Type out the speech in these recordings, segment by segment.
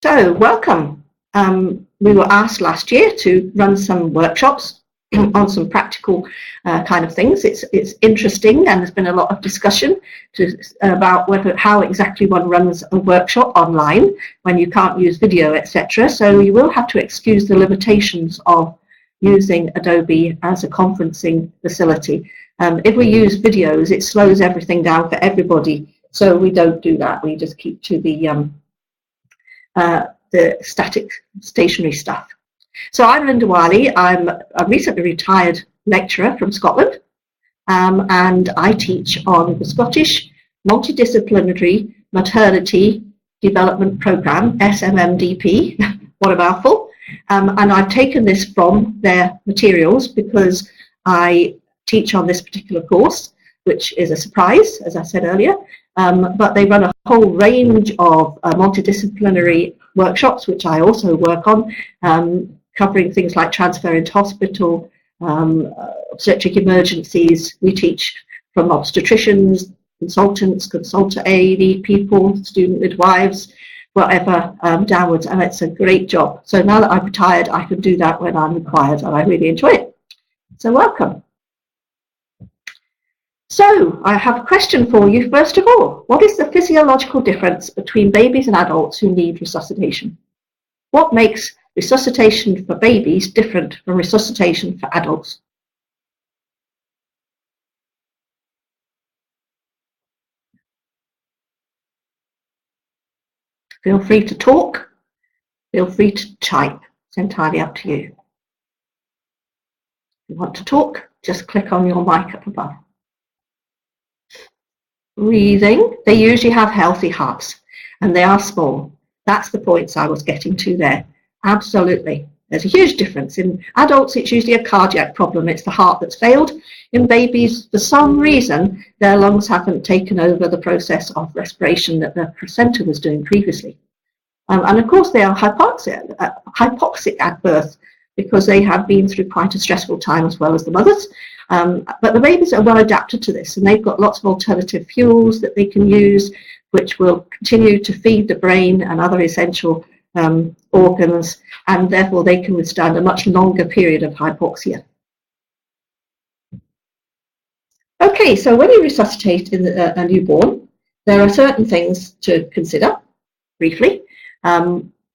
So, welcome. We were asked last year to run some workshops on some practical kind of things. It's interesting, and there's been a lot of discussion about how exactly one runs a workshop online when you can't use video, etc. So you will have to excuse the limitations of using Adobe as a conferencing facility. If we use videos, it slows everything down for everybody. So we don't do that. We just keep to the static, stationary stuff. So I'm Lynda Wylie. I'm a recently retired lecturer from Scotland, and I teach on the Scottish Multidisciplinary Maternity Development Programme, SMMDP, what a mouthful, and I've taken this from their materials because I teach on this particular course, which is a surprise, as I said earlier, but they run a whole range of multidisciplinary workshops, which I also work on, covering things like transfer into hospital, obstetric emergencies. We teach from obstetricians, consultants, consultant AED people, student midwives, whatever, downwards, and it's a great job. So now that I'm retired, I can do that when I'm required, and I really enjoy it. So welcome. So I have a question for you. First of all, what is the physiological difference between babies and adults who need resuscitation? What makes resuscitation for babies different from resuscitation for adults? Feel free to talk. Feel free to type. It's entirely up to you. If you want to talk, just click on your mic up above. Breathing, they usually have healthy hearts and they are small. That's the points I was getting to there. Absolutely. There's a huge difference. In adults, it's usually a cardiac problem. It's the heart that's failed. In babies, for some reason, their lungs haven't taken over the process of respiration that the placenta was doing previously. And of course, they are hypoxic at birth because they have been through quite a stressful time as well as the mothers. But the babies are well adapted to this, and they've got lots of alternative fuels that they can use, which will continue to feed the brain and other essential organs, and therefore they can withstand a much longer period of hypoxia. Okay, so when you resuscitate in a newborn, there are certain things to consider briefly.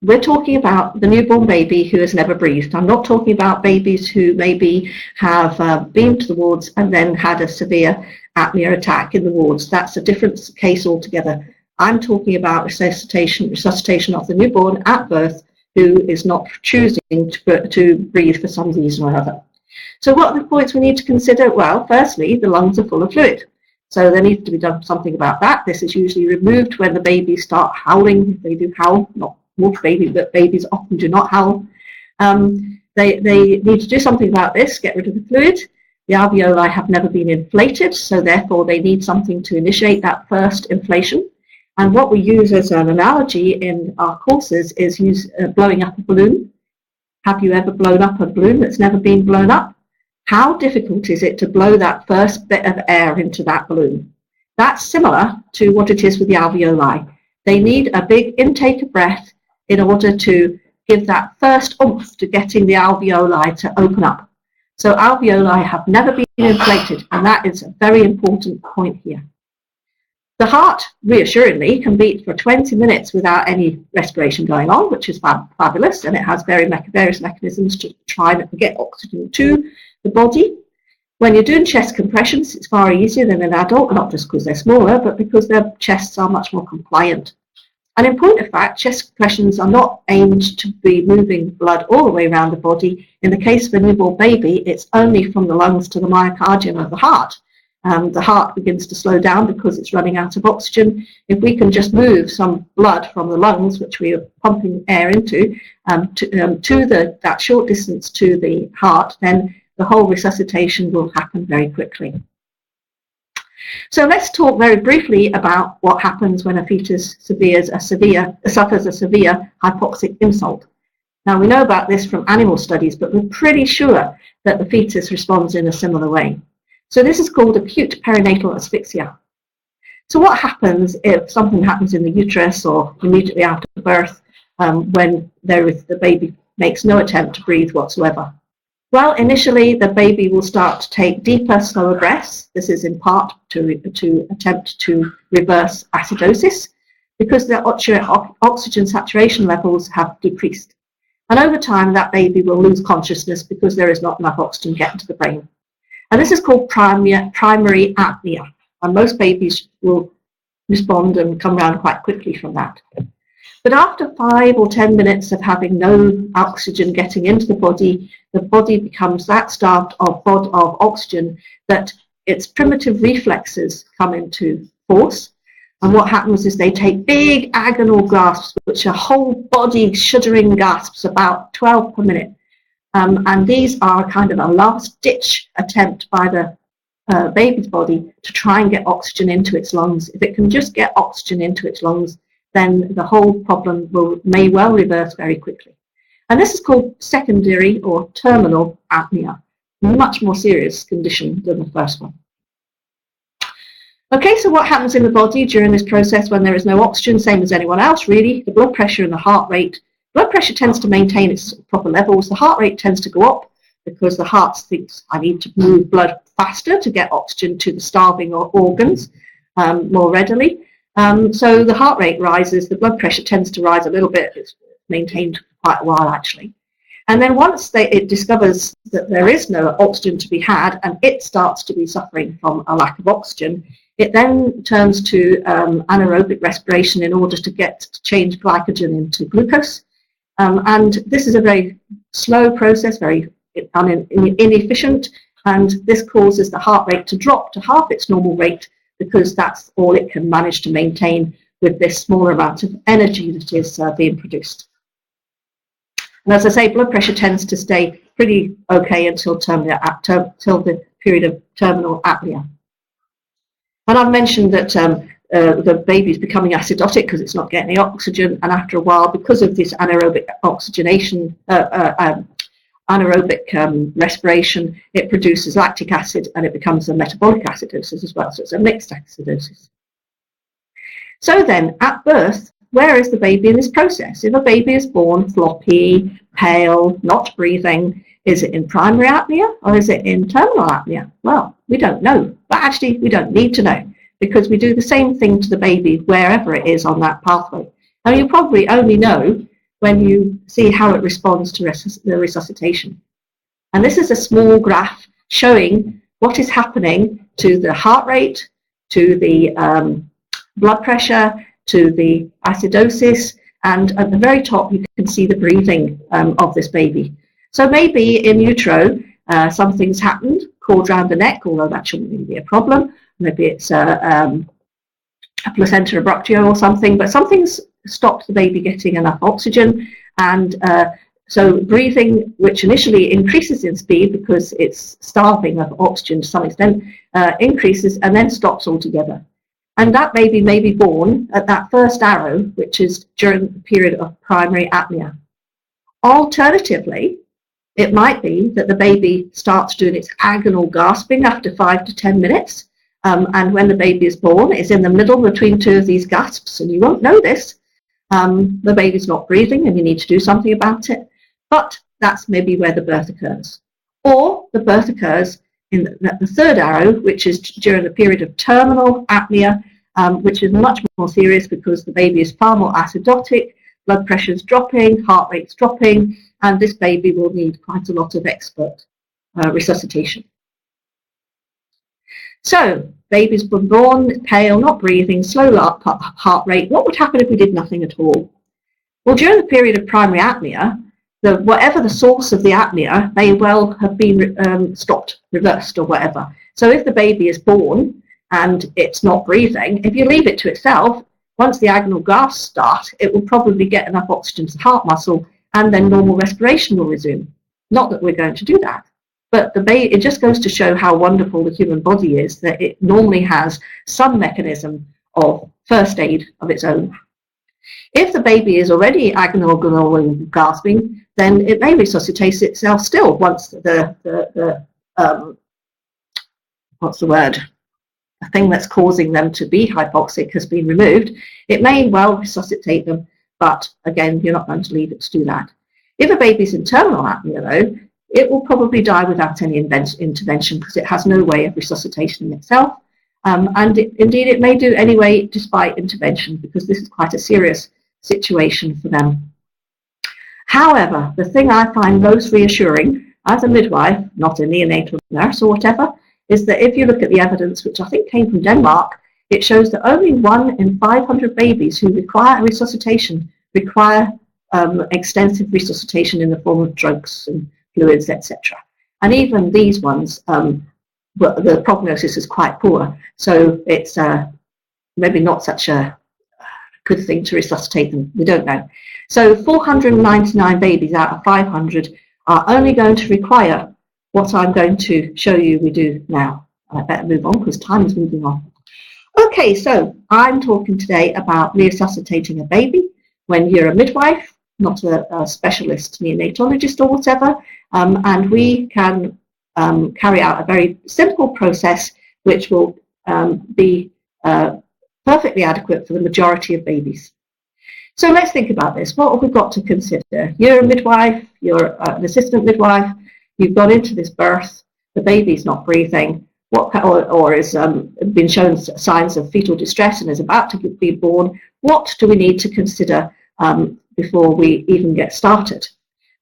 We're talking about the newborn baby who has never breathed. I'm not talking about babies who maybe have been to the wards and then had a severe apnea attack in the wards. That's a different case altogether. I'm talking about resuscitation of the newborn at birth who is not choosing to breathe for some reason or other. So what are the points we need to consider? Well, firstly, the lungs are full of fluid. So there needs to be done something about that. This is usually removed when the babies start howling. They do howl, not water babies, but babies often do not howl. They need to do something about this, get rid of the fluid. The alveoli have never been inflated, so therefore they need something to initiate that first inflation. And what we use as an analogy in our courses is blowing up a balloon. Have you ever blown up a balloon that's never been blown up? How difficult is it to blow that first bit of air into that balloon? That's similar to what it is with the alveoli. They need a big intake of breath in order to give that first oomph to getting the alveoli to open up. So alveoli have never been inflated, and that is a very important point here. The heart, reassuringly, can beat for 20 minutes without any respiration going on, which is fabulous, and it has various mechanisms to try and get oxygen to the body. When you're doing chest compressions, it's far easier than an adult, not just because they're smaller, but because their chests are much more compliant. And in point of fact, chest compressions are not aimed to be moving blood all the way around the body. In the case of a newborn baby, it's only from the lungs to the myocardium of the heart. The heart begins to slow down because it's running out of oxygen. If we can just move some blood from the lungs, which we are pumping air into, that short distance to the heart, then the whole resuscitation will happen very quickly. So let's talk very briefly about what happens when a fetus suffers a severe hypoxic insult. Now, we know about this from animal studies, but we're pretty sure that the fetus responds in a similar way. So this is called acute perinatal asphyxia. So what happens if something happens in the uterus or immediately after birth? when the baby makes no attempt to breathe whatsoever? Well, initially the baby will start to take deeper, slower breaths. This is in part to attempt to reverse acidosis, because the oxygen saturation levels have decreased. And over time, that baby will lose consciousness because there is not enough oxygen getting to the brain. And this is called primary apnea. And most babies will respond and come around quite quickly from that. But after 5 or 10 minutes of having no oxygen getting into the body becomes that starved of oxygen that its primitive reflexes come into force. And what happens is they take big agonal gasps, which are whole body shuddering gasps, about 12 per minute. And these are kind of a last-ditch attempt by the baby's body to try and get oxygen into its lungs. If it can just get oxygen into its lungs, then the whole problem may well reverse very quickly. And this is called secondary or terminal apnea, a much more serious condition than the first one. Okay, so what happens in the body during this process when there is no oxygen? Same as anyone else, really. The blood pressure and the heart rate. Blood pressure tends to maintain its proper levels. The heart rate tends to go up because the heart thinks, I need to move blood faster to get oxygen to the starving organs more readily. So the heart rate rises, the blood pressure tends to rise a little bit. It's maintained for quite a while, actually. And then once it discovers that there is no oxygen to be had and it starts to be suffering from a lack of oxygen, it then turns to anaerobic respiration in order to change glycogen into glucose. And this is a very slow process, very inefficient, and this causes the heart rate to drop to half its normal rate, because that's all it can manage to maintain with this smaller amount of energy that is being produced. And as I say, blood pressure tends to stay pretty okay until the period of terminal apnea. And I've mentioned that the baby is becoming acidotic because it's not getting the oxygen, and after a while, because of this anaerobic oxygenation, anaerobic respiration, it produces lactic acid and it becomes a metabolic acidosis as well. So it's a mixed acidosis. So then, at birth, where is the baby in this process? If a baby is born floppy, pale, not breathing, is it in primary apnea or is it in terminal apnea? Well, we don't know, but actually we don't need to know, because we do the same thing to the baby wherever it is on that pathway. And you probably only know when you see how it responds to the resuscitation. And this is a small graph showing what is happening to the heart rate, to the blood pressure, to the acidosis, and at the very top you can see the breathing of this baby. So maybe in utero something's happened, cord round the neck, although that shouldn't really be a problem. Maybe it's a placenta abruptio or something, but something's stopped the baby getting enough oxygen, and so breathing, which initially increases in speed because it's starving of oxygen to some extent, increases and then stops altogether. And that baby may be born at that first arrow, which is during the period of primary apnea. Alternatively, it might be that the baby starts doing its agonal gasping after 5 to 10 minutes, and when the baby is born, it's in the middle between two of these gasps, and you won't know this. The baby's not breathing and you need to do something about it, but that's maybe where the birth occurs. Or the birth occurs in the third arrow, which is during the period of terminal apnea, which is much more serious because the baby is far more acidotic, blood pressure is dropping, heart rate's dropping, and this baby will need quite a lot of expert resuscitation. So, baby's been born, pale, not breathing, slow heart rate. What would happen if we did nothing at all? Well, during the period of primary apnea, whatever the source of the apnea may well have been stopped, reversed, or whatever. So if the baby is born and it's not breathing, if you leave it to itself, once the agonal gasps start, it will probably get enough oxygen to the heart muscle, and then normal respiration will resume. Not that we're going to do that. But it just goes to show how wonderful the human body is, that it normally has some mechanism of first aid of its own. If the baby is already agonal and gasping, then it may resuscitate itself still once what's the word? The thing that's causing them to be hypoxic has been removed. It may well resuscitate them, but again, you're not going to leave it to do that. If a baby's in terminal apnea, though, it will probably die without any intervention because it has no way of resuscitating itself. And indeed, it may do anyway despite intervention, because this is quite a serious situation for them. However, the thing I find most reassuring as a midwife, not a neonatal nurse or whatever, is that if you look at the evidence, which I think came from Denmark, it shows that only 1 in 500 babies who require resuscitation require extensive resuscitation in the form of drugs and fluids, etc. And even these ones, the prognosis is quite poor, so it's maybe not such a good thing to resuscitate them. We don't know. So 499 babies out of 500 are only going to require what I'm going to show you we do now. I better move on because time is moving on. Okay, so I'm talking today about resuscitating a baby when you're a midwife, not a specialist neonatologist or whatever, and we can carry out a very simple process which will be perfectly adequate for the majority of babies. So let's think about this. What have we got to consider? You're a midwife, you're an assistant midwife, you've gone into this birth, the baby's not breathing, or has been shown signs of fetal distress and is about to be born. What do we need to consider before we even get started?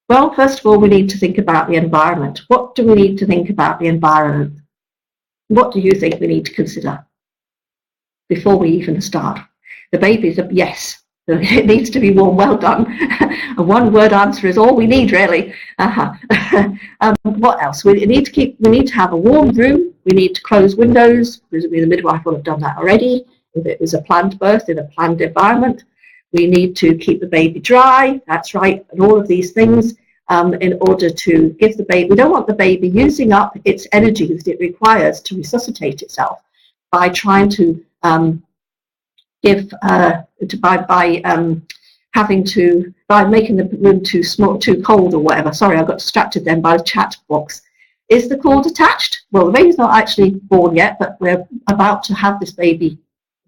Well, first of all, we need to think about the environment. What do we need to think about the environment? What do you think we need to consider before we even start? The baby's a yes. It needs to be warm. Well done. A one-word answer is all we need, really. What else? We need to have a warm room. We need to close windows. Presumably the midwife will have done that already. If it was a planned birth in a planned environment, we need to keep the baby dry. That's right, and all of these things in order to give the baby. We don't want the baby using up its energy that it requires to resuscitate itself by trying to by making the room too small, too cold or whatever. Sorry, I got distracted then by the chat box. Is the cord attached? Well, the baby's not actually born yet, but we're about to have this baby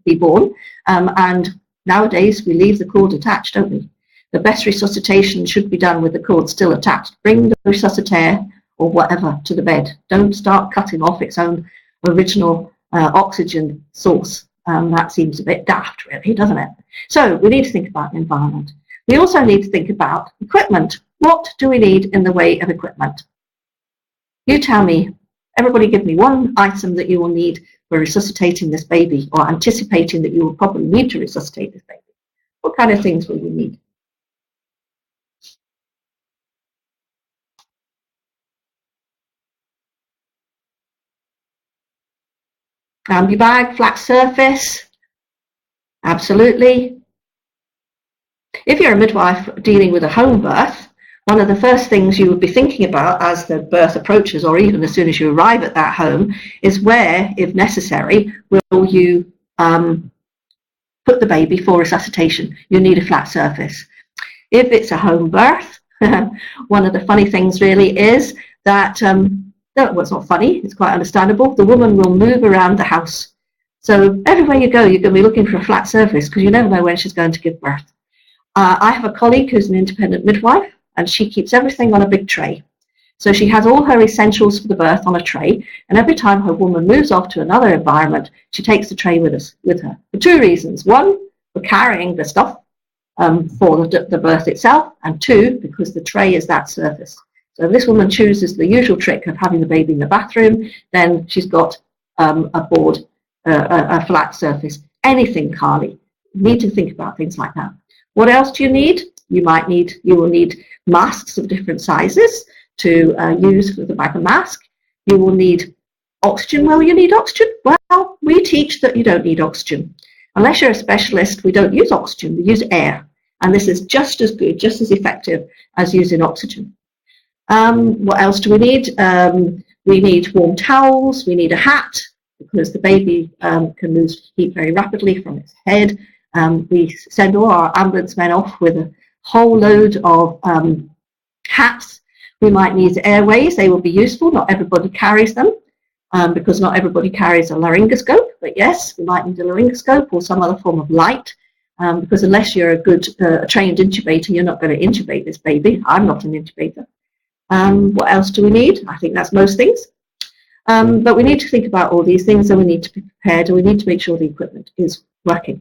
be born. And nowadays we leave the cord attached, don't we? The best resuscitation should be done with the cord still attached. Bring the resuscitator or whatever to the bed. Don't start cutting off its own original oxygen source. That seems a bit daft, really, doesn't it? So we need to think about the environment. We also need to think about equipment. What do we need in the way of equipment? You tell me, everybody give me one item that you will need for resuscitating this baby, or anticipating that you will probably need to resuscitate this baby. What kind of things will you need? Ambi bag, flat surface, absolutely. If you're a midwife dealing with a home birth, one of the first things you would be thinking about as the birth approaches, or even as soon as you arrive at that home, is where, if necessary, will you put the baby for resuscitation. You need a flat surface. If it's a home birth, one of the funny things really is that well, it's not funny, it's quite understandable. The woman will move around the house. So everywhere you go, you're going to be looking for a flat surface because you never know when she's going to give birth. I have a colleague who's an independent midwife, and she keeps everything on a big tray. So she has all her essentials for the birth on a tray, and every time her woman moves off to another environment, she takes the tray with her for two reasons. One, for carrying the stuff for the birth itself, and two, because the tray is that surface. So if this woman chooses the usual trick of having the baby in the bathroom, then she's got a flat surface. Anything, Carly. You need to think about things like that. What else do you need? You will need masks of different sizes to use for the bag of mask. You will need oxygen. Well, you need oxygen. Well, we teach that you don't need oxygen. Unless you're a specialist, we don't use oxygen, we use air. And this is just as good, just as effective as using oxygen. What else do we need? We need warm towels, we need a hat, because the baby can lose heat very rapidly from its head. We send all our ambulance men off with a whole load of hats. We might need airways, they will be useful. Not everybody carries them, because not everybody carries a laryngoscope, but yes, we might need a laryngoscope or some other form of light because unless you're a good trained intubator, you're not going to intubate this baby. I'm not an intubator. What else do we need? I think that's most things. But we need to think about all these things, and we need to be prepared, and we need to make sure the equipment is working.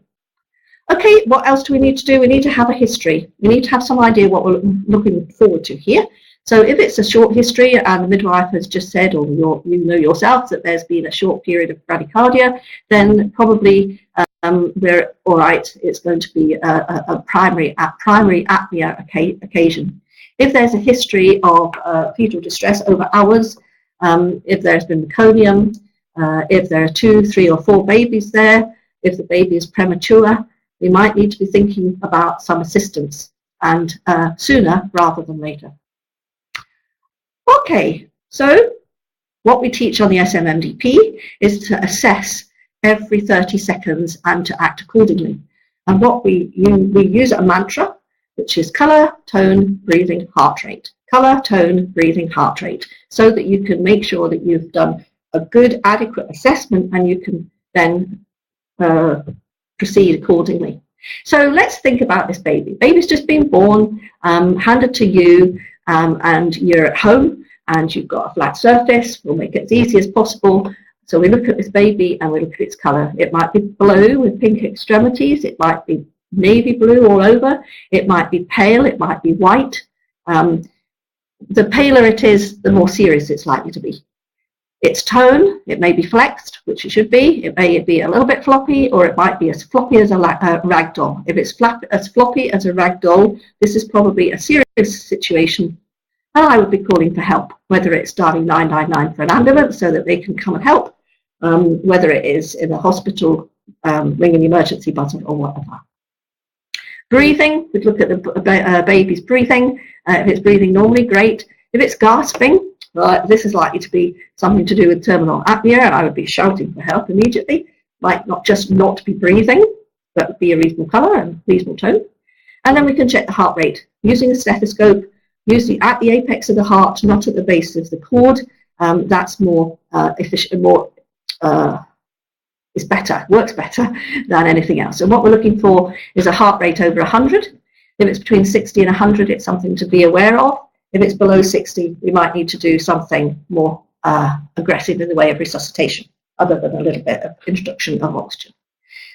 Okay, what else do we need to do? We need to have a history. We need to have some idea what we're looking forward to here. So if it's a short history and the midwife has just said, or you know yourself, that there's been a short period of bradycardia, then probably we're all right. It's going to be a primary apnea occasion. If there's a history of fetal distress over hours, if there's been meconium, if there are 2, 3, or 4 babies there, if the baby is premature, we might need to be thinking about some assistance, and sooner rather than later. Okay, so what we teach on the SMMDP is to assess every 30 seconds and to act accordingly. And what we use a mantra, which is colour, tone, breathing, heart rate. Colour, tone, breathing, heart rate, so that you can make sure that you've done a good, adequate assessment, and you can then proceed accordingly. So let's think about this baby. Baby's just been born, handed to you, and you're at home, and you've got a flat surface. We'll make it as easy as possible. So we look at this baby and we look at its colour. It might be blue with pink extremities. It might be navy blue all over. It might be pale. It might be white. The paler it is, the more serious it's likely to be. Its tone, it may be flexed, which it should be. It may be a little bit floppy, or it might be as floppy as a rag doll. If it's as floppy as a rag doll, this is probably a serious situation, and I would be calling for help, whether it's dialing 999 for an ambulance so that they can come and help, whether it is in a hospital, ringing the emergency button or whatever. Breathing, we'd look at the baby's breathing. If it's breathing normally, great. If it's gasping, this is likely to be something to do with terminal apnea, and I would be shouting for help immediately. Might not just not be breathing, but be a reasonable colour and reasonable tone. And then we can check the heart rate using a stethoscope, usually at the apex of the heart, not at the base of the cord. That's more efficient, is better, works better than anything else. And what we're looking for is a heart rate over 100. If it's between 60 and 100, it's something to be aware of. If it's below 60, we might need to do something more aggressive in the way of resuscitation, other than a little bit of introduction of oxygen.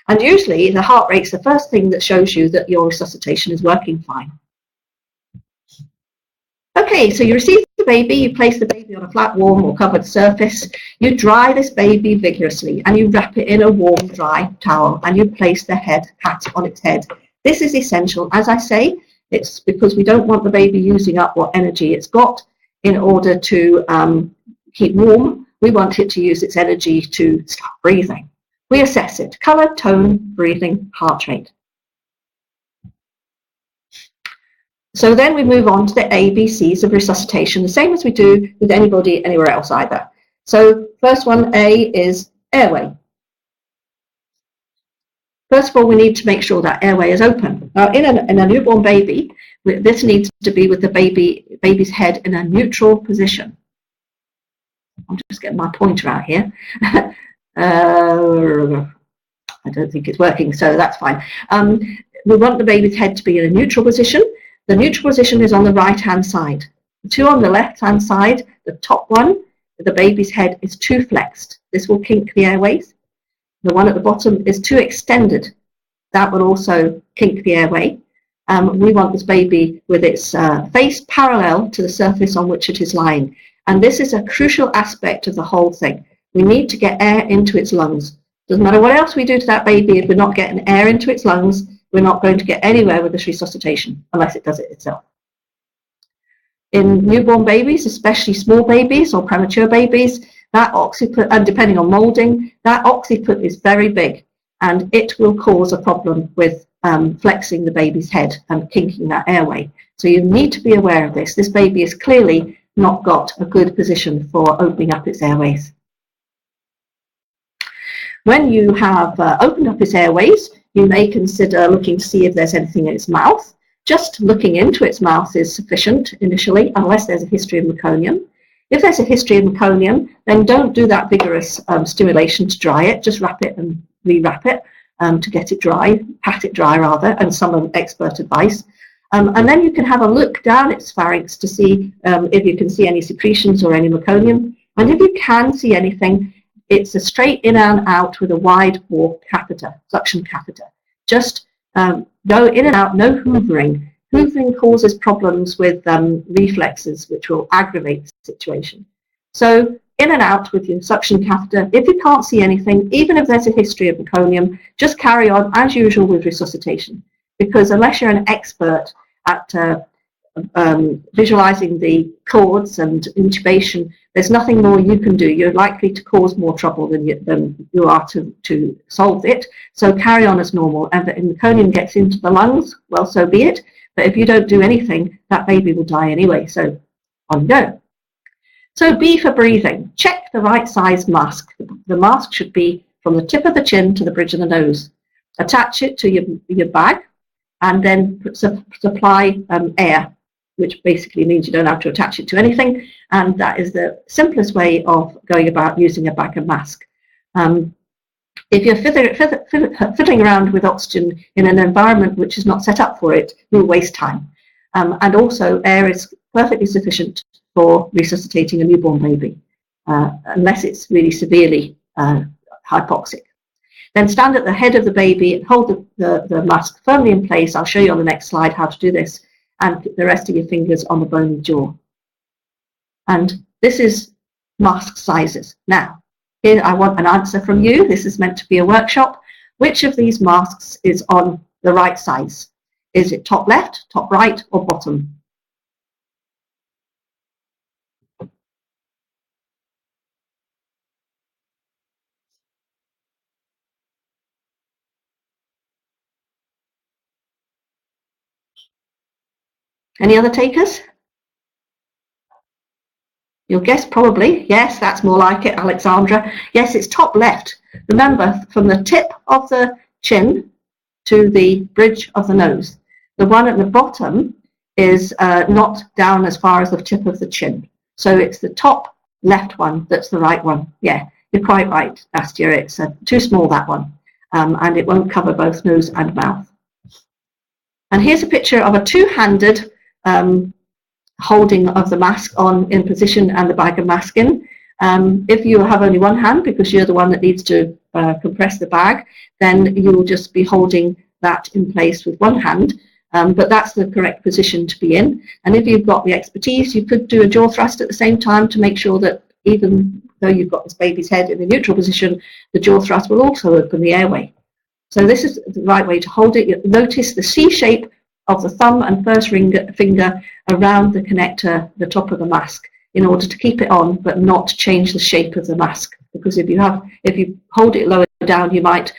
And usually the heart rate's the first thing that shows you that your resuscitation is working fine. Okay, so you receive the baby, you place the baby on a flat, warm or covered surface, you dry this baby vigorously, and you wrap it in a warm, dry towel, and you place the hat on its head. This is essential. As I say, it's because we don't want the baby using up what energy it's got in order to keep warm. We want it to use its energy to start breathing. We assess it: colour, tone, breathing, heart rate. So then we move on to the ABCs of resuscitation, the same as we do with anybody anywhere else either. So first one, A, is airway. First of all, we need to make sure that airway is open. Now, in a newborn baby, this needs to be with the baby's head in a neutral position. I'm just getting my pointer out here. I don't think it's working, so that's fine. We want the baby's head to be in a neutral position. The neutral position is on the right-hand side. The two on the left-hand side, the top one, the baby's head is too flexed. This will kink the airways. The one at the bottom is too extended. That will also kink the airway. We want this baby with its face parallel to the surface on which it is lying. And this is a crucial aspect of the whole thing. We need to get air into its lungs. Doesn't matter what else we do to that baby, if we're not getting air into its lungs, we're not going to get anywhere with this resuscitation unless it does it itself. In newborn babies, especially small babies or premature babies, that occiput, and depending on moulding, that occiput is very big, and it will cause a problem with flexing the baby's head and kinking that airway. So you need to be aware of this. This baby has clearly not got a good position for opening up its airways. When you have opened up its airways, you may consider looking to see if there's anything in its mouth. Just looking into its mouth is sufficient initially, unless there's a history of meconium. If there's a history of meconium, then don't do that vigorous stimulation to dry it. Just wrap it and re-wrap it. to get it dry, pat it dry rather, and some expert advice. And then you can have a look down its pharynx to see if you can see any secretions or any meconium. And if you can see anything, it's a straight in and out with a wide bore catheter, suction catheter. Just go in and out, no hoovering. Hoovering causes problems with reflexes, which will aggravate the situation. So in and out with your suction catheter. If you can't see anything, even if there's a history of meconium, just carry on as usual with resuscitation. Because unless you're an expert at visualizing the cords and intubation, there's nothing more you can do. You're likely to cause more trouble than you are to solve it. So carry on as normal. And if the meconium gets into the lungs, well, so be it. But if you don't do anything, that baby will die anyway. So on you go. So B for breathing. Check the right size mask. The mask should be from the tip of the chin to the bridge of the nose. Attach it to your bag and then supply air, which basically means you don't have to attach it to anything. And that is the simplest way of going about using a bag and mask. If you're fiddling around with oxygen in an environment which is not set up for it, you'll waste time. And also, air is perfectly sufficient for resuscitating a newborn baby, unless it's really severely hypoxic. Then stand at the head of the baby and hold the mask firmly in place. I'll show you on the next slide how to do this, and put the rest of your fingers on the bony jaw. And this is mask sizes. Now, here I want an answer from you. This is meant to be a workshop. Which of these masks is on the right size? Is it top left, top right, or bottom? Any other takers? You'll guess probably. Yes, that's more like it, Alexandra. Yes, it's top left. Remember, from the tip of the chin to the bridge of the nose. The one at the bottom is not down as far as the tip of the chin. So it's the top left one that's the right one. Yeah, you're quite right, Astia. It's too small, that one. And it won't cover both nose and mouth. And here's a picture of a two-handed holding of the mask on in position and the bag of mask in. If you have only one hand, because you're the one that needs to compress the bag, then you will just be holding that in place with one hand. But that's the correct position to be in. And if you've got the expertise, you could do a jaw thrust at the same time to make sure that even though you've got this baby's head in the neutral position, the jaw thrust will also open the airway. So this is the right way to hold it. Notice the C shape of the thumb and first finger around the connector, the top of the mask, in order to keep it on but not change the shape of the mask. Because if you hold it lower down, you might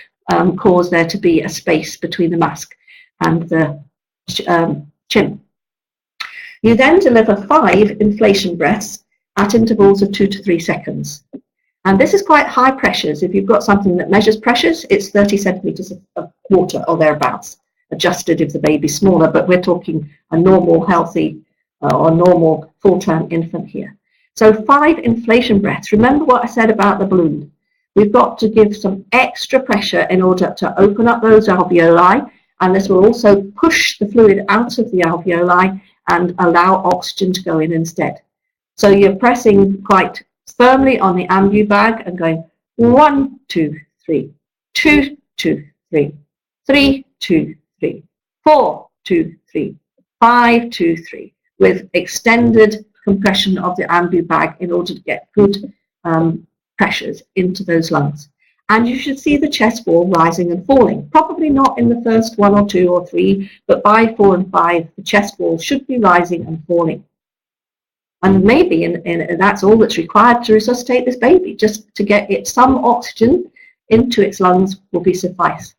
cause there to be a space between the mask and the chin. You then deliver 5 inflation breaths at intervals of 2 to 3 seconds. And this is quite high pressures. If you've got something that measures pressures, it's 30 centimeters of water or thereabouts, adjusted if the baby's smaller, but we're talking a normal, healthy, or normal full-term infant here. So 5 inflation breaths. Remember what I said about the balloon. We've got to give some extra pressure in order to open up those alveoli, and this will also push the fluid out of the alveoli and allow oxygen to go in instead. So you're pressing quite firmly on the ambu bag and going 1, 2, 3, 2, 2, 3, 3, 2, 3, 4, 2, 3, 5, 2, 3, with extended compression of the ambu bag in order to get good pressures into those lungs. And you should see the chest wall rising and falling. Probably not in the first 1 or 2 or 3, but by 4 and 5, the chest wall should be rising and falling. And maybe that's all that's required to resuscitate this baby. Just to get it some oxygen into its lungs will be suffice.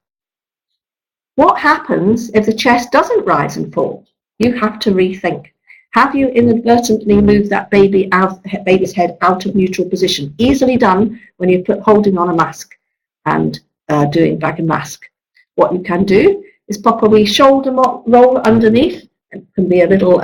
What happens if the chest doesn't rise and fall? You have to rethink. Have you inadvertently moved that baby's head out of neutral position? Easily done when you're holding on a mask and doing bag and mask. What you can do is pop a wee shoulder roll underneath. It can be a little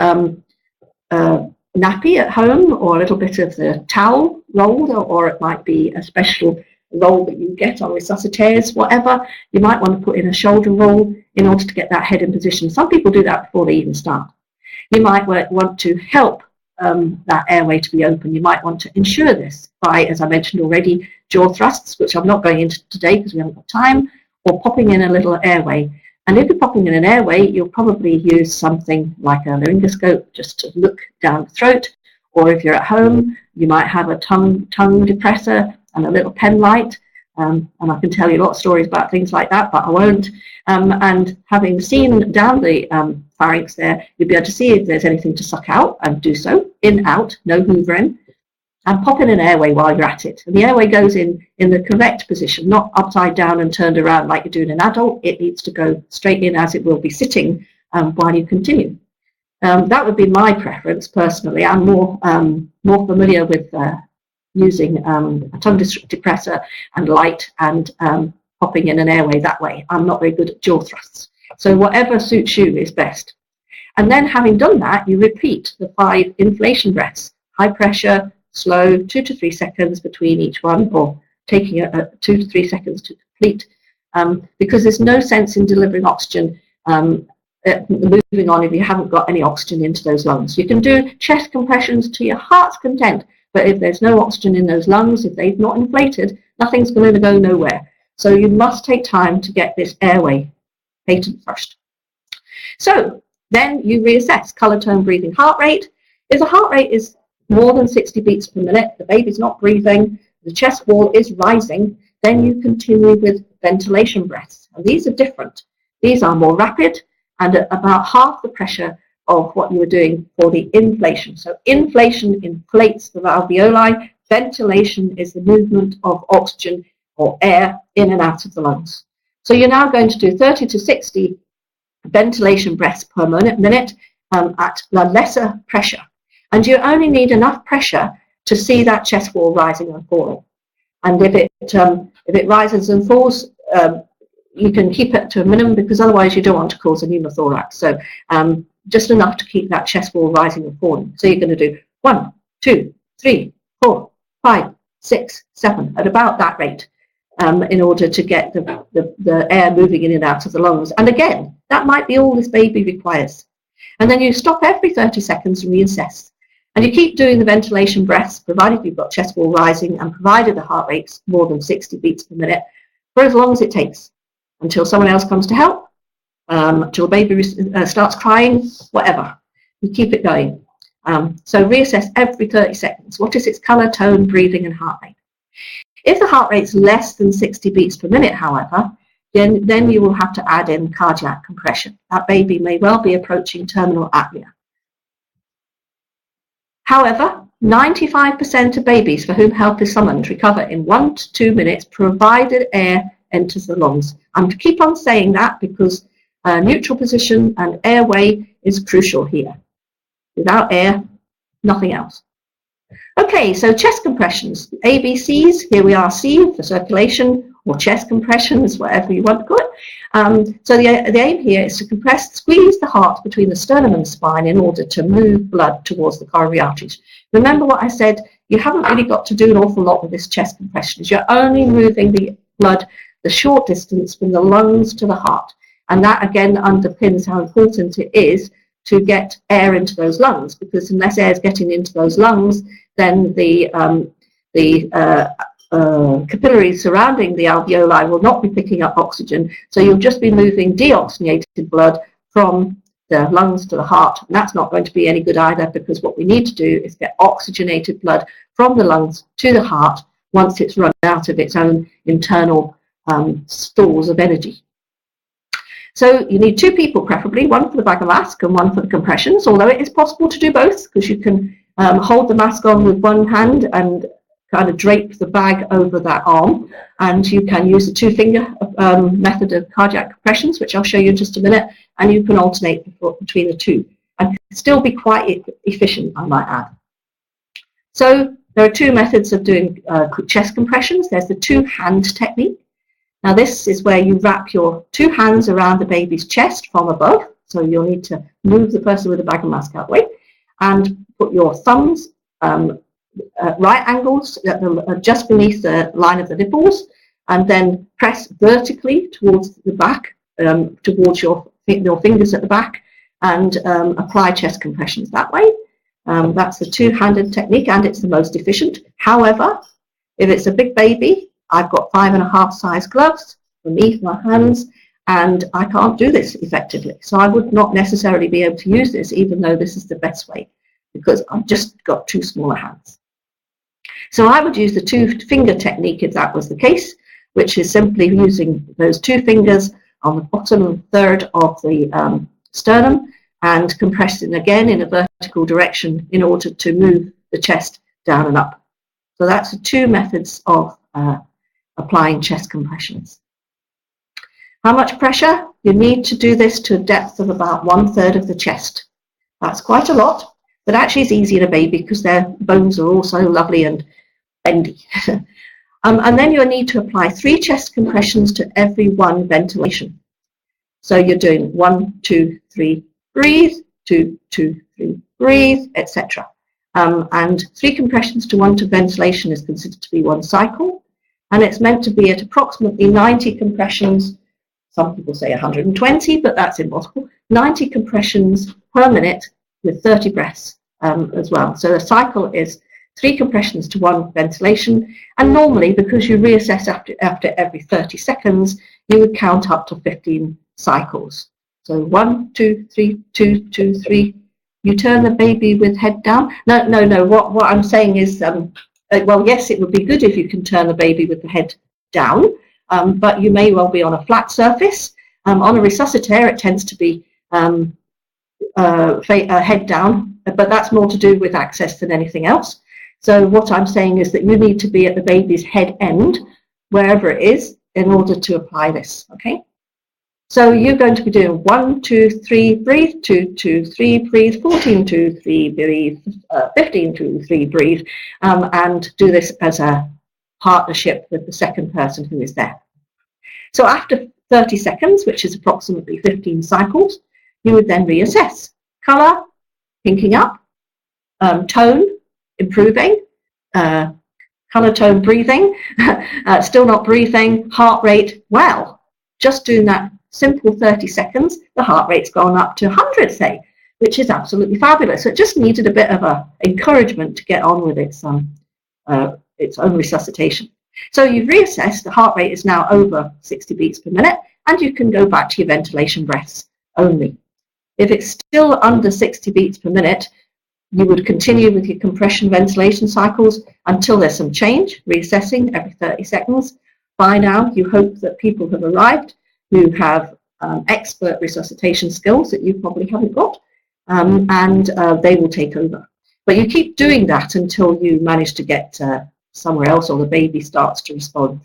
nappy at home, or a little bit of the towel rolled, or it might be a special roll that you get on Resuscitators, whatever. You might want to put in a shoulder roll in order to get that head in position. Some people do that before they even start. You might want to help that airway to be open. You might want to ensure this by, as I mentioned already, jaw thrusts, which I'm not going into today because we haven't got time, or popping in a little airway. And if you're popping in an airway, you'll probably use something like a laryngoscope just to look down the throat. Or if you're at home, you might have a tongue depressor and a little pen light. And I can tell you a lot of stories about things like that, but I won't. And having seen down the pharynx there, you'll be able to see if there's anything to suck out, and do so. In, out, no hoovering. And pop in an airway while you're at it. And the airway goes in the correct position, not upside down and turned around like you do in an adult. It needs to go straight in as it will be sitting while you continue. That would be my preference personally. I'm more familiar with using a tongue depressor and light and popping in an airway that way. I'm not very good at jaw thrusts. So whatever suits you is best. And then having done that, you repeat the 5 inflation breaths. High pressure, slow, 2 to 3 seconds between each one, or taking 2 to 3 seconds to complete, because there's no sense in delivering oxygen moving on if you haven't got any oxygen into those lungs. You can do chest compressions to your heart's content, but if there's no oxygen in those lungs, if they've not inflated, nothing's going to go nowhere. So you must take time to get this airway patent first. So then you reassess colour, tone, breathing, heart rate. If the heart rate is more than 60 beats per minute, the baby's not breathing, the chest wall is rising, then you continue with ventilation breaths. And these are different. These are more rapid and at about half the pressure of what you were doing for the inflation. So inflation inflates the alveoli. Ventilation is the movement of oxygen or air in and out of the lungs. So you're now going to do 30 to 60 ventilation breaths per minute at a lesser pressure. And you only need enough pressure to see that chest wall rising and falling. And if it rises and falls, you can keep it to a minimum, because otherwise you don't want to cause a pneumothorax. So just enough to keep that chest wall rising and falling. So you're going to do 1, 2, 3, 4, 5, 6, 7 at about that rate in order to get the air moving in and out of the lungs. And again, that might be all this baby requires. And then you stop every 30 seconds and reassess. And you keep doing the ventilation breaths, provided you've got chest wall rising and provided the heart rate's more than 60 beats per minute, for as long as it takes, until someone else comes to help, till baby starts crying, whatever. You keep it going. So reassess every 30 seconds. What is its colour, tone, breathing, and heart rate? If the heart rate's less than 60 beats per minute, however, then you will have to add in cardiac compression. That baby may well be approaching terminal apnea. However, 95% of babies for whom help is summoned recover in 1 to 2 minutes, provided air enters the lungs. I'm to keep on saying that because neutral position and airway is crucial here. Without air, nothing else. Okay, so chest compressions, ABCs, here we are, C for circulation, or chest compressions, whatever you want to call it. So the aim here is to compress, squeeze the heart between the sternum and the spine in order to move blood towards the coronary arteries. Remember what I said, you haven't really got to do an awful lot with this chest compressions. You're only moving the blood the short distance from the lungs to the heart. And that again underpins how important it is to get air into those lungs, because unless air is getting into those lungs, then the capillaries surrounding the alveoli will not be picking up oxygen. So you'll just be moving deoxygenated blood from the lungs to the heart. And that's not going to be any good either, because what we need to do is get oxygenated blood from the lungs to the heart once it's run out of its own internal stores of energy. So you need 2 people preferably, one for the bag of mask and one for the compressions, although it is possible to do both, because you can hold the mask on with one hand and kind of drape the bag over that arm, and you can use the 2-finger method of cardiac compressions, which I'll show you in just a minute, and you can alternate between the two and still be quite efficient, I might add. So there are 2 methods of doing chest compressions. There's the 2-hand technique. Now this is where you wrap your 2 hands around the baby's chest from above, so you'll need to move the person with the bag and mask out of the way, and put your thumbs right angles just beneath the line of the nipples, and then press vertically towards the back, towards your fingers at the back, and apply chest compressions that way. That's the two-handed technique, and it's the most efficient. However, if it's a big baby, I've got 5.5 size gloves for me, for my hands, and I can't do this effectively. So I would not necessarily be able to use this, even though this is the best way, because I've just got too smaller hands. So I would use the two-finger technique if that was the case, which is simply using those 2 fingers on the bottom third of the sternum and compressing again in a vertical direction in order to move the chest down and up. So that's the 2 methods of applying chest compressions. How much pressure? You need to do this to a depth of about 1/3 of the chest. That's quite a lot, but actually it's easy in a baby because their bones are also lovely and bendy. And then you'll need to apply 3 chest compressions to every 1 ventilation. So you're doing 1, 2, 3, breathe, 2, 2, 3, breathe, etc. And 3 compressions to 1 to ventilation is considered to be 1 cycle, and it's meant to be at approximately 90 compressions. Some people say 120, but that's impossible. 90 compressions per minute with 30 breaths as well. So the cycle is 3 compressions to 1 ventilation, and normally, because you reassess after every 30 seconds, you would count up to 15 cycles. So 1, 2, 3, 2, 2, 3. You turn the baby with head down. No. What I'm saying is, well, yes, it would be good if you can turn the baby with the head down, but you may well be on a flat surface. On a resuscitator, it tends to be head down, but that's more to do with access than anything else. So what I'm saying is that you need to be at the baby's head end, wherever it is, in order to apply this, okay? So you're going to be doing 1, 2, 3, breathe, 2, 2, 3, breathe, 14, 2, 3, breathe, 15, 2, 3, breathe, and do this as a partnership with the second person who is there. So after 30 seconds, which is approximately 15 cycles, you would then reassess. Colour, pinking up, tone, improving, colour, tone, breathing, still not breathing, heart rate, well, just doing that simple 30 seconds, the heart rate's gone up to 100, say, which is absolutely fabulous. So it just needed a bit of a encouragement to get on with its own resuscitation. So you've reassessed, the heart rate is now over 60 beats per minute, and you can go back to your ventilation breaths only. If it's still under 60 beats per minute, you would continue with your compression ventilation cycles until there's some change, reassessing every 30 seconds. By now, you hope that people have arrived who have expert resuscitation skills that you probably haven't got, and they will take over. But you keep doing that until you manage to get somewhere else or the baby starts to respond.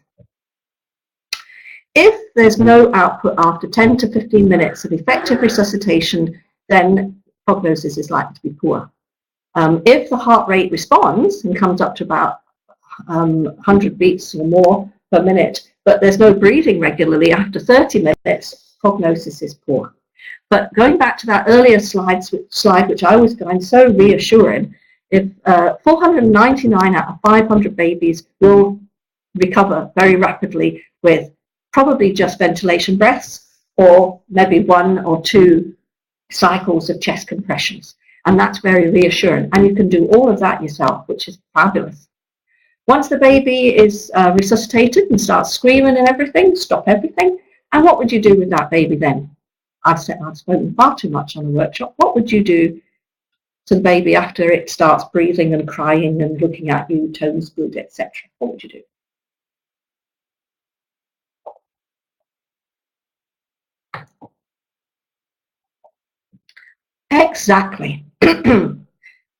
If there's no output after 10 to 15 minutes of effective resuscitation, then prognosis is likely to be poor. If the heart rate responds and comes up to about 100 beats or more per minute, but there's no breathing regularly after 30 minutes, prognosis is poor. But going back to that earlier slide, which I always find so reassuring, if 499 out of 500 babies will recover very rapidly with probably just ventilation breaths or maybe 1 or 2 cycles of chest compressions. And that's very reassuring. And you can do all of that yourself, which is fabulous. Once the baby is resuscitated and starts screaming and everything, stop everything. And what would you do with that baby then? I've spoken far too much on the workshop. What would you do to the baby after it starts breathing and crying and looking at you, tones good, etc.? What would you do? Exactly.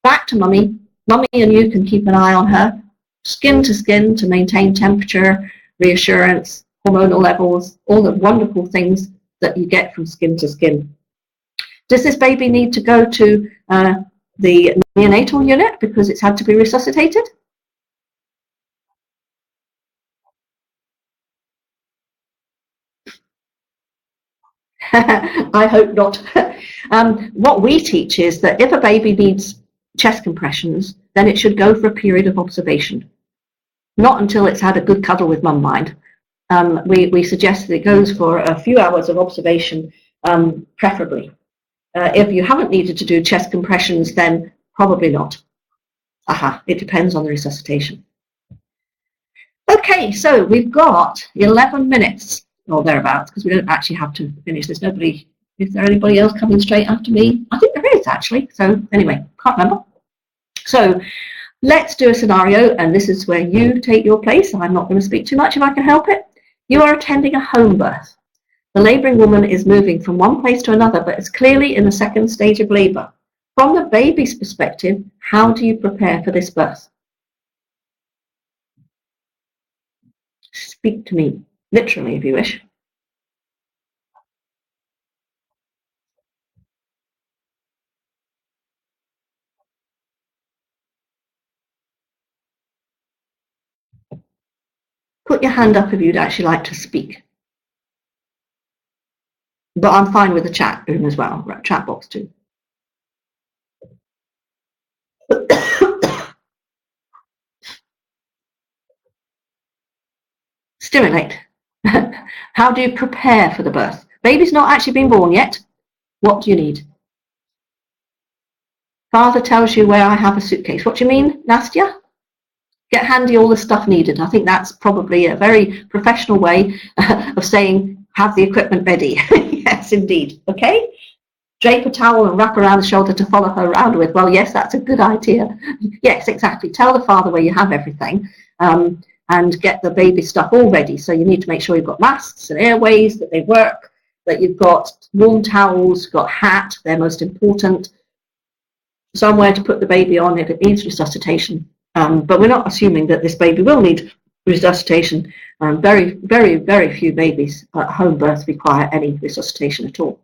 Back to mummy. Mummy and you can keep an eye on her, skin to skin, to maintain temperature, reassurance, hormonal levels, all the wonderful things that you get from skin to skin. Does this baby need to go to the neonatal unit because it's had to be resuscitated? I hope not. What we teach is that if a baby needs chest compressions, then it should go for a period of observation. Not until it's had a good cuddle with mum, mind. We suggest that it goes for a few hours of observation, preferably. If you haven't needed to do chest compressions, then probably not. It depends on the resuscitation. Okay, so we've got 11 minutes or thereabouts, because we don't actually have to finish. Is there anybody else coming straight after me? I think there is, actually. So anyway, can't remember. So let's do a scenario, and this is where you take your place. I'm not going to speak too much if I can help it. You are attending a home birth. The labouring woman is moving from one place to another, but is clearly in the second stage of labour. From the baby's perspective, how do you prepare for this birth? Speak to me, literally, if you wish. Put your hand up if you'd actually like to speak. But I'm fine with the chat room as well, right, chat box too. Stimulate. How do you prepare for the birth? Baby's not actually been born yet. What do you need? Father tells you where I have a suitcase. What do you mean, Nastya? Get handy all the stuff needed. I think that's probably a very professional way of saying have the equipment ready. Yes, indeed. Okay? Drape a towel and wrap around the shoulder to follow her around with. Well, yes, that's a good idea. Yes, exactly. Tell the father where you have everything, and get the baby stuff all ready. So you need to make sure you've got masks and airways, that they work, that you've got warm towels, got hat, they're most important, somewhere to put the baby on if it needs resuscitation. But we're not assuming that this baby will need resuscitation. Very, very, very few babies at home birth require any resuscitation at all.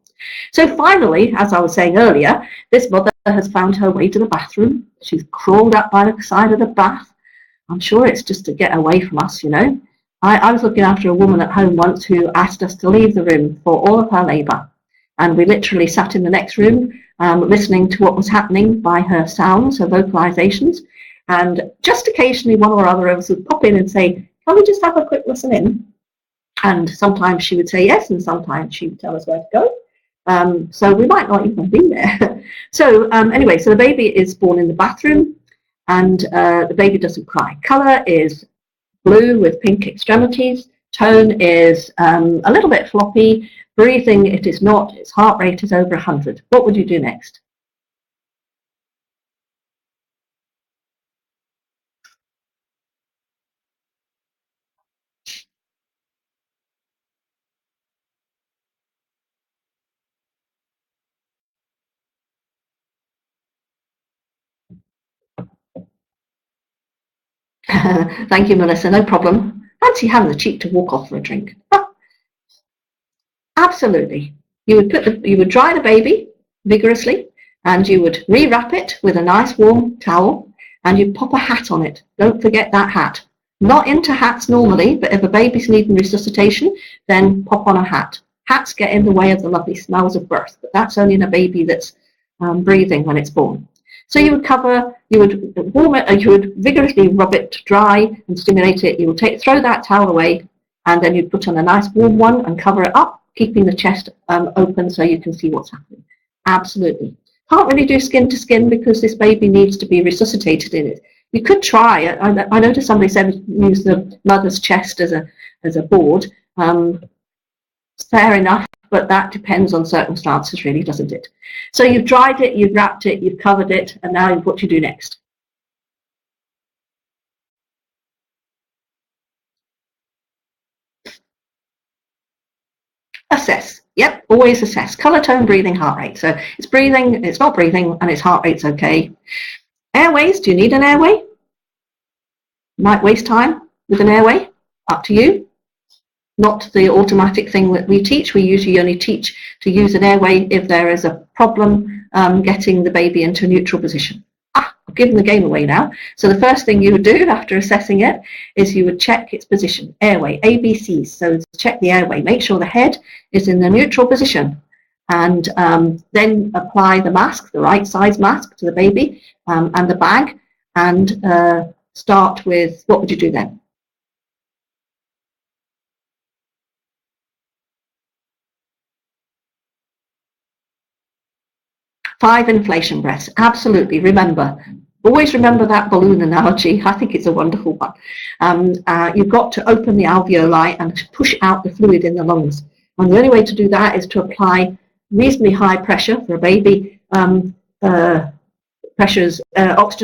So finally, as I was saying earlier, this mother has found her way to the bathroom. She's crawled up by the side of the bath. I'm sure it's just to get away from us, you know. I was looking after a woman at home once who asked us to leave the room for all of her labour. And we literally sat in the next room listening to what was happening by her sounds, her vocalisations. And just occasionally one or other of us would pop in and say, can we just have a quick listen in? And sometimes she would say yes, and sometimes she would tell us where to go. So we might not even be there. So anyway, so the baby is born in the bathroom, and the baby doesn't cry. Colour is blue with pink extremities. Tone is a little bit floppy. Breathing, it is not. Its heart rate is over 100. What would you do next? Thank you, Melissa. No problem. Fancy having the cheek to walk off for a drink. Absolutely. You would dry the baby vigorously, and you would rewrap it with a nice warm towel, and you'd pop a hat on it. Don't forget that hat. Not into hats normally, but if a baby's needing resuscitation, then pop on a hat. Hats get in the way of the lovely smells of birth, but that's only in a baby that's breathing when it's born. So you would warm it, you would vigorously rub it dry and stimulate it. You would throw that towel away, and then you'd put on a nice warm one and cover it up, keeping the chest open so you can see what's happening. Absolutely. Can't really do skin to skin because this baby needs to be resuscitated in it. You could try. I noticed somebody said use the mother's chest as a board. Fair enough, but that depends on circumstances, really, doesn't it? So you've dried it, you've wrapped it, you've covered it, and now what do you do next? Assess. Yep, always assess. Colour, tone, breathing, heart rate. So it's breathing, it's not breathing, and its heart rate's okay. Airways, do you need an airway? Might waste time with an airway. Up to you. Not the automatic thing that we teach. We usually only teach to use an airway if there is a problem getting the baby into a neutral position. I've given the game away now. So the first thing you would do after assessing it is you would check its position. Airway, ABCs. So check the airway. Make sure the head is in the neutral position. And then apply the mask, the right size mask to the baby and the bag. and start with, what would you do then? Five inflation breaths, absolutely. Remember, always remember that balloon analogy. I think it's a wonderful one. You've got to open the alveoli and push out the fluid in the lungs. And the only way to do that is to apply reasonably high pressure for a baby, oxygen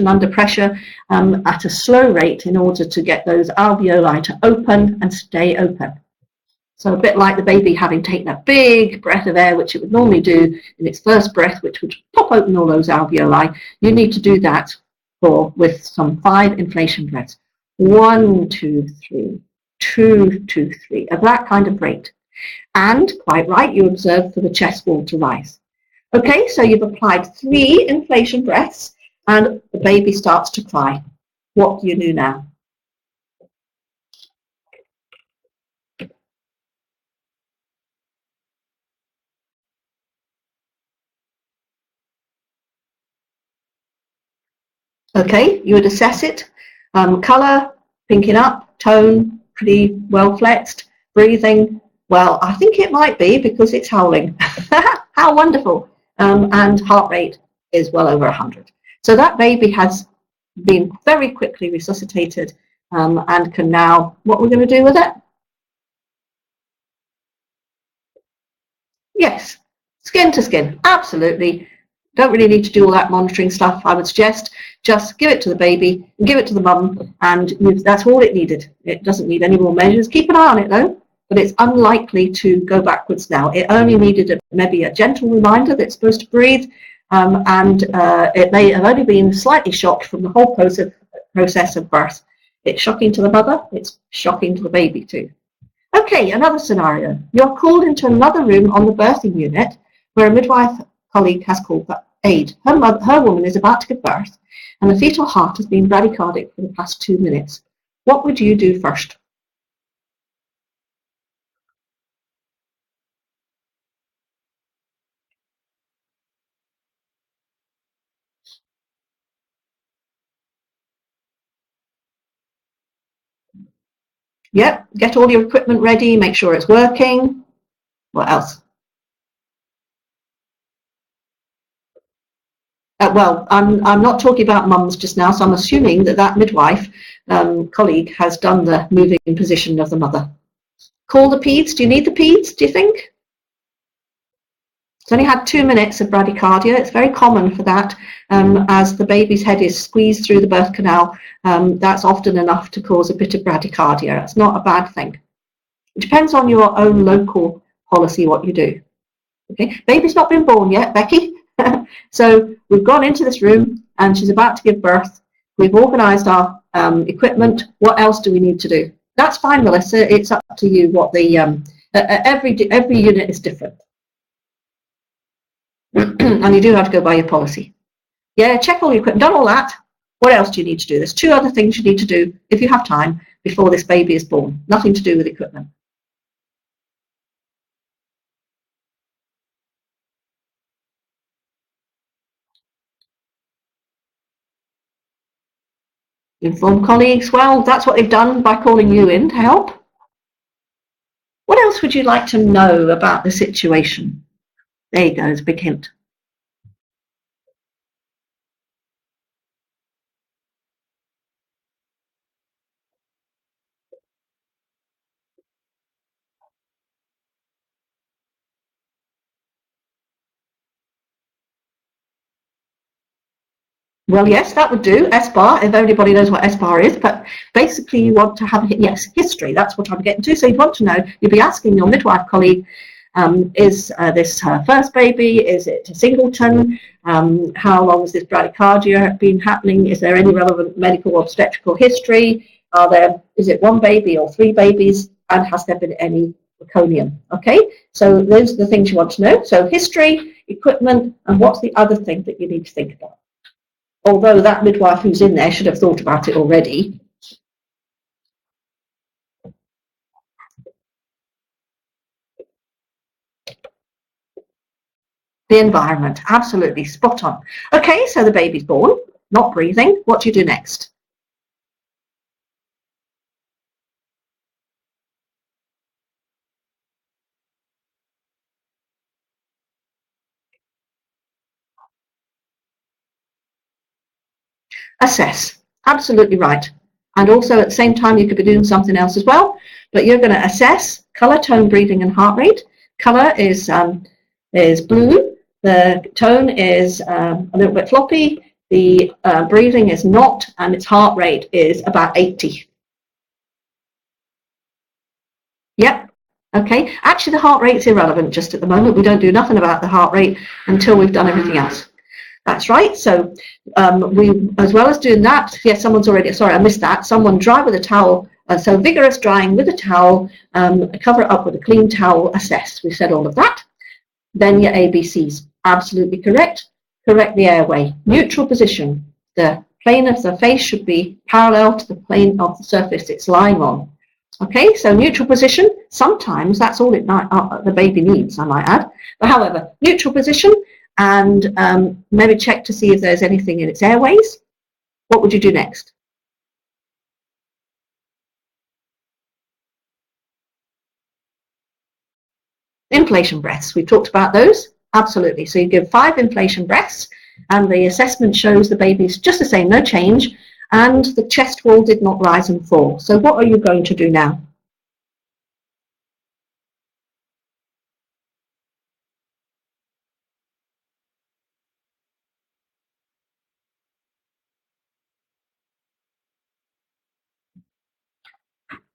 under pressure at a slow rate in order to get those alveoli to open and stay open. So a bit like the baby having taken a big breath of air, which it would normally do in its first breath, which would pop open all those alveoli. You need to do that with some 5 inflation breaths. 1, 2, 3, 2, 2, 3, at that kind of rate. And quite right, you observe for the chest wall to rise. Okay, so you've applied 3 inflation breaths and the baby starts to cry. What do you do now? Okay, you would assess it. Colour, pinking up, tone, pretty well flexed, breathing. Well, I think it might be because it's howling. How wonderful. And heart rate is well over 100. So that baby has been very quickly resuscitated and can now, what we're going to do with it? Yes, skin to skin, absolutely. Don't really need to do all that monitoring stuff. I would suggest just give it to the baby, give it to the mum, and that's all it needed. It doesn't need any more measures. Keep an eye on it though, but it's unlikely to go backwards now. It only needed maybe a gentle reminder that it's supposed to breathe, and it may have only been slightly shocked from the whole process of birth. It's shocking to the mother, it's shocking to the baby too. Okay, another scenario. You're called into another room on the birthing unit where a midwife colleague has called for aid. Her woman is about to give birth and the fetal heart has been bradycardic for the past 2 minutes. What would you do first? Yep, get all your equipment ready, make sure it's working. What else? Well, I'm not talking about mums just now, so I'm assuming that midwife colleague has done the moving position of the mother. Call the peds. Do you need the peds, do you think? It's only had 2 minutes of bradycardia. It's very common for that. As the baby's head is squeezed through the birth canal, that's often enough to cause a bit of bradycardia. It's not a bad thing. It depends on your own local policy what you do. Okay, baby's not been born yet, Becky. So we've gone into this room and she's about to give birth. We've organised our equipment. What else do we need to do? That's fine, Melissa. It's up to you what the every unit is different. And you do have to go by your policy. Yeah, check all your equipment, done all that. What else do you need to do? There's 2 other things you need to do if you have time before this baby is born. Nothing to do with equipment. Inform colleagues. Well, that's what they've done by calling you in to help. What else would you like to know about the situation? There you go, it's a big hint. Well, yes, that would do. S-bar, if everybody knows what S-bar is, but basically you want to have, yes, history. That's what I'm getting to. So you'd want to know, you'd be asking your midwife colleague, is this her first baby? Is it a singleton? How long has this bradycardia been happening? Is there any relevant medical obstetrical history? Is it 1 baby or 3 babies? And has there been any meconium? Okay, so those are the things you want to know. So history, equipment, and what's the other thing that you need to think about? Although that midwife who's in there should have thought about it already. The environment, absolutely, spot on. Okay, so the baby's born. not breathing. What do you do next? Assess. Absolutely right. And also at the same time, you could be doing something else as well, but you're going to assess color, tone, breathing, and heart rate. Color is blue. The tone is a little bit floppy. The breathing is not, and its heart rate is about 80. Yep. Okay. Actually, the heart rate's irrelevant just at the moment. We don't do nothing about the heart rate until we've done everything else. That's right. So we, as well as doing that, yes, someone's already, sorry, I missed that. Someone dry with a towel. So vigorous drying with a towel, cover it up with a clean towel, assess. We said all of that. Then your ABCs. Absolutely correct. Correct the airway. Neutral position. The plane of the face should be parallel to the plane of the surface it's lying on. Okay, so neutral position, sometimes that's all the baby needs, I might add. But however, neutral position, and maybe check to see if there's anything in its airways. What would you do next? Inflation breaths, we talked about those. Absolutely. So you give 5 inflation breaths, and the assessment shows the baby's just the same, no change, and the chest wall did not rise and fall. So what are you going to do now?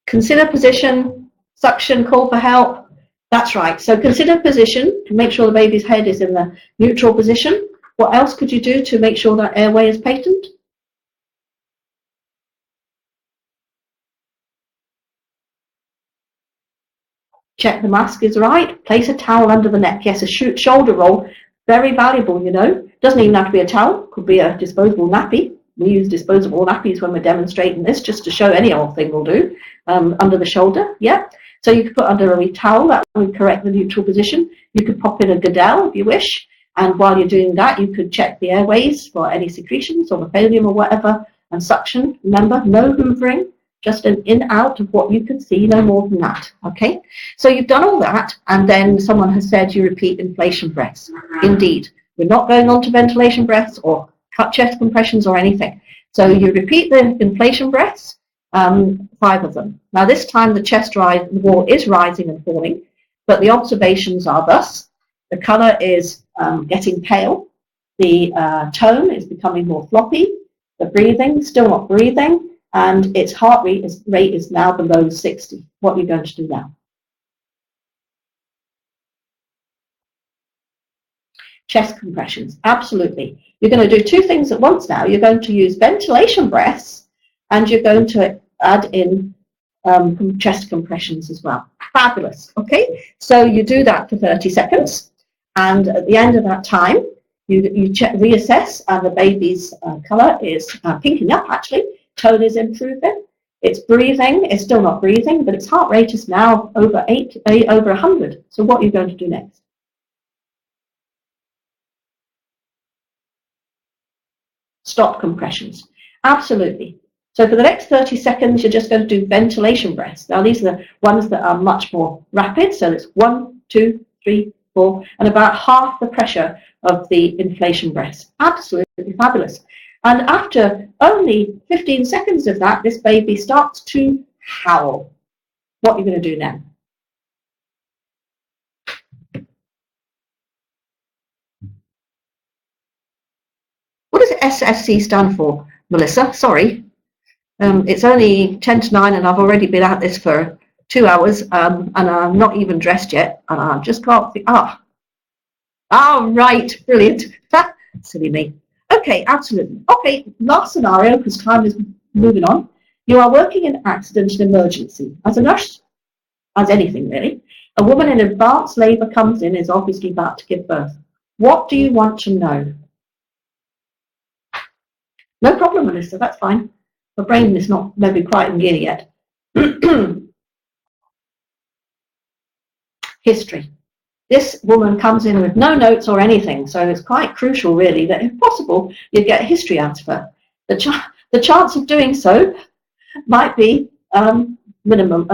Consider position, suction, call for help. That's right. So consider position to make sure the baby's head is in the neutral position. What else could you do to make sure that airway is patent? Check the mask is right. Place a towel under the neck. Yes, a shoulder roll. Very valuable, you know. Doesn't even have to be a towel. Could be a disposable nappy. We use disposable nappies when we're demonstrating this, just to show any old thing will do. Under the shoulder, yeah. So you could put under a wee towel. That would correct the neutral position. You could pop in a Goodell if you wish. And while you're doing that, you could check the airways for any secretions or mephalium or whatever. And suction, remember, no hoovering. Just an in-out of what you can see, no more than that, okay? So you've done all that, and then someone has said you repeat inflation breaths. Indeed, we're not going on to ventilation breaths or cut chest compressions or anything. So you repeat the inflation breaths, 5 of them. Now this time the chest wall is rising and falling, but the observations are thus. The color is getting pale, the tone is becoming more floppy, the breathing, still not breathing, and its heart rate is now below 60. What are you going to do now? Chest compressions, absolutely. You're going to do 2 things at once now. You're going to use ventilation breaths, and you're going to add in chest compressions as well. Fabulous, okay? So you do that for 30 seconds, and at the end of that time, you reassess, and the baby's color is pinking up, actually. Tone is improving. Its breathing is still not breathing, but its heart rate is now over 100. So what are you going to do next? Stop compressions. Absolutely. So for the next 30 seconds, you're just going to do ventilation breaths. Now, these are the ones that are much more rapid. So it's 1, 2, 3, 4, and about half the pressure of the inflation breaths. Absolutely fabulous. And after only 15 seconds of that, this baby starts to howl. What are you going to do now? What does SSC stand for, Melissa? Sorry. It's only 10 to 9 and I've already been at this for 2 hours and I'm not even dressed yet and I just can't think. Right, brilliant. Silly me. Okay, absolutely. Okay, last scenario, because time is moving on. You are working in accident and emergency. As a nurse, as anything really, a woman in advanced labour comes in, is obviously about to give birth. What do you want to know? No problem, Melissa, that's fine. My brain is not maybe quite in gear yet. History. This woman comes in with no notes or anything, so it's quite crucial, really, that if possible, you get a history out of her. The chance of doing so might be minimum,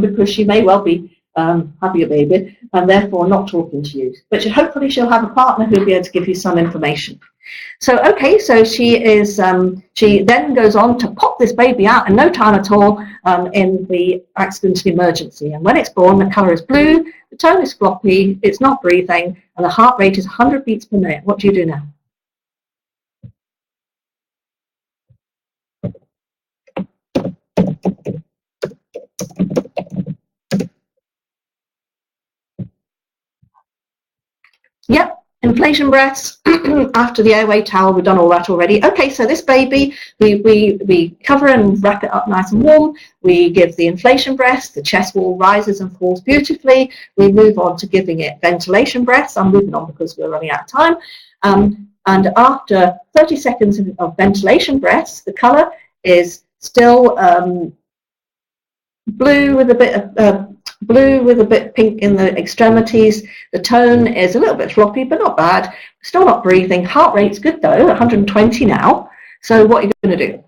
because she may well be having a baby and therefore not talking to you. But hopefully she'll have a partner who'll be able to give you some information. So, okay, so she then goes on to pop this baby out in no time at all in the accidental emergency. And when it's born, the colour is blue, the tone is floppy, it's not breathing, and the heart rate is 100 beats per minute. What do you do now? Yep. Inflation breaths after the airway towel. We've done all that already. Okay, so this baby, we cover and wrap it up nice and warm. We give the inflation breaths. The chest wall rises and falls beautifully. We move on to giving it ventilation breaths. I'm moving on because we're running out of time. And after 30 seconds of ventilation breaths, the colour is still blue with a bit pink in the extremities. The tone is a little bit floppy, but not bad. Still not breathing. Heart rate's good though, 120 now. So what are you going to do?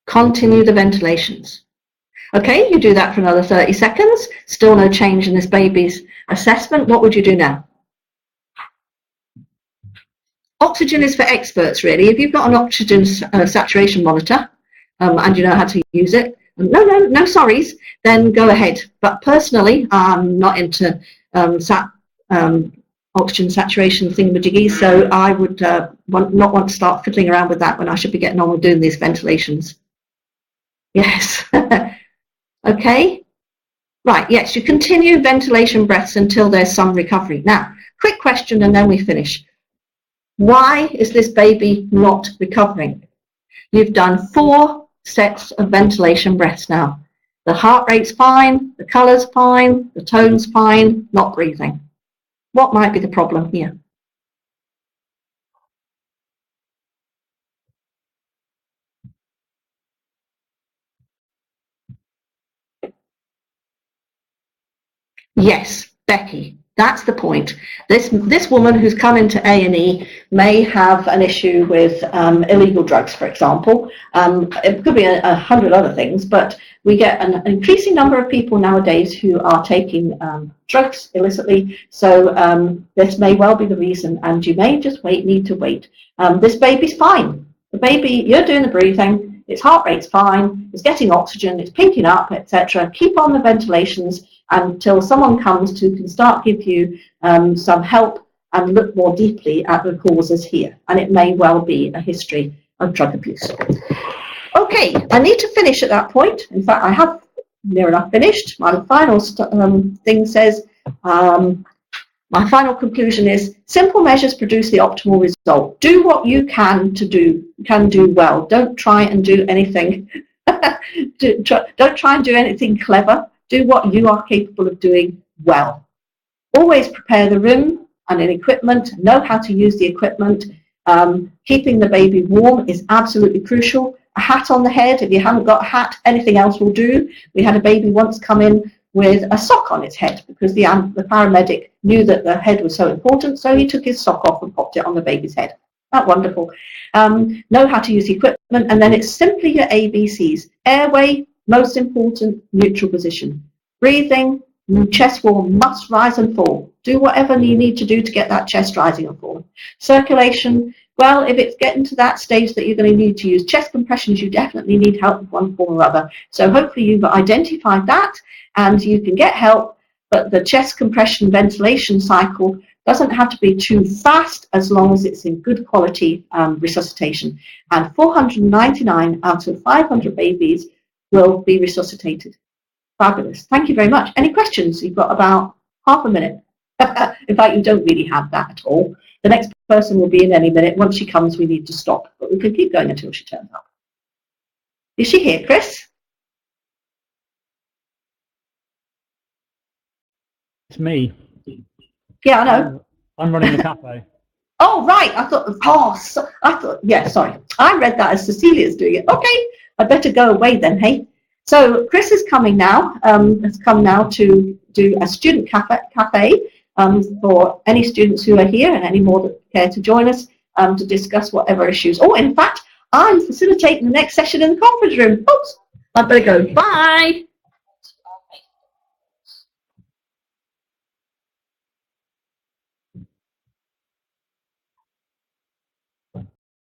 Continue the ventilations. Okay, you do that for another 30 seconds. Still no change in this baby's assessment. What would you do now? Oxygen is for experts, really. If you've got an oxygen saturation monitor and you know how to use it, no sorries, then go ahead. But personally, I'm not into oxygen saturation thingamajiggies, so I would not want to start fiddling around with that when I should be getting on with doing these ventilations. Yes. Okay. Right, yes, you continue ventilation breaths until there's some recovery. Now, quick question and then we finish. Why is this baby not recovering? You've done 4 sets of ventilation breaths now. The heart rate's fine, the colour's fine, the tone's fine, not breathing. What might be the problem here? Yes, Becky. That's the point. This woman who's come into A&E may have an issue with illegal drugs, for example. It could be 100 other things, but we get an increasing number of people nowadays who are taking drugs illicitly. So this may well be the reason, and you may just need to wait. This baby's fine. The baby, you're doing the breathing. Its heart rate's fine. It's getting oxygen. It's pinking up, etc. Keep on the ventilations until someone comes who can start give you some help and look more deeply at the causes here. And it may well be a history of drug abuse. Okay, I need to finish at that point. In fact, I have near enough finished. My final thing says, my final conclusion is, simple measures produce the optimal result. Do what you can do well. Don't try and do anything. Don't try and do anything clever. Do what you are capable of doing well. Always prepare the room and the equipment. Know how to use the equipment. Keeping the baby warm is absolutely crucial. A hat on the head. If you haven't got a hat, anything else will do. We had a baby once come in with a sock on its head because the paramedic knew that the head was so important, so he took his sock off and popped it on the baby's head. That's wonderful. Know how to use the equipment, and then it's simply your ABCs. Airway, most important, neutral position. Breathing, chest wall must rise and fall. Do whatever you need to do to get that chest rising and falling. Circulation, well, if it's getting to that stage that you're going to need to use chest compressions, you definitely need help with one form or other. So hopefully you've identified that and you can get help, but the chest compression ventilation cycle doesn't have to be too fast as long as it's in good quality resuscitation. And 499 out of 500 babies will be resuscitated. Fabulous. Thank you very much. Any questions? You've got about half a minute. In fact, you don't really have that at all. The next person will be in any minute. Once she comes, we need to stop, but we can keep going until she turns up. Is she here, Chris? It's me. Yeah, I know. I'm running the cafe. Oh, right. Yeah, sorry. I read that as Cecilia's doing it. Okay, I better go away then, hey? So Chris is coming now, has come now to do a student cafe for any students who are here and any more that care to join us to discuss whatever issues. Oh, in fact, I'm facilitating the next session in the conference room. Oops, I better go. Bye.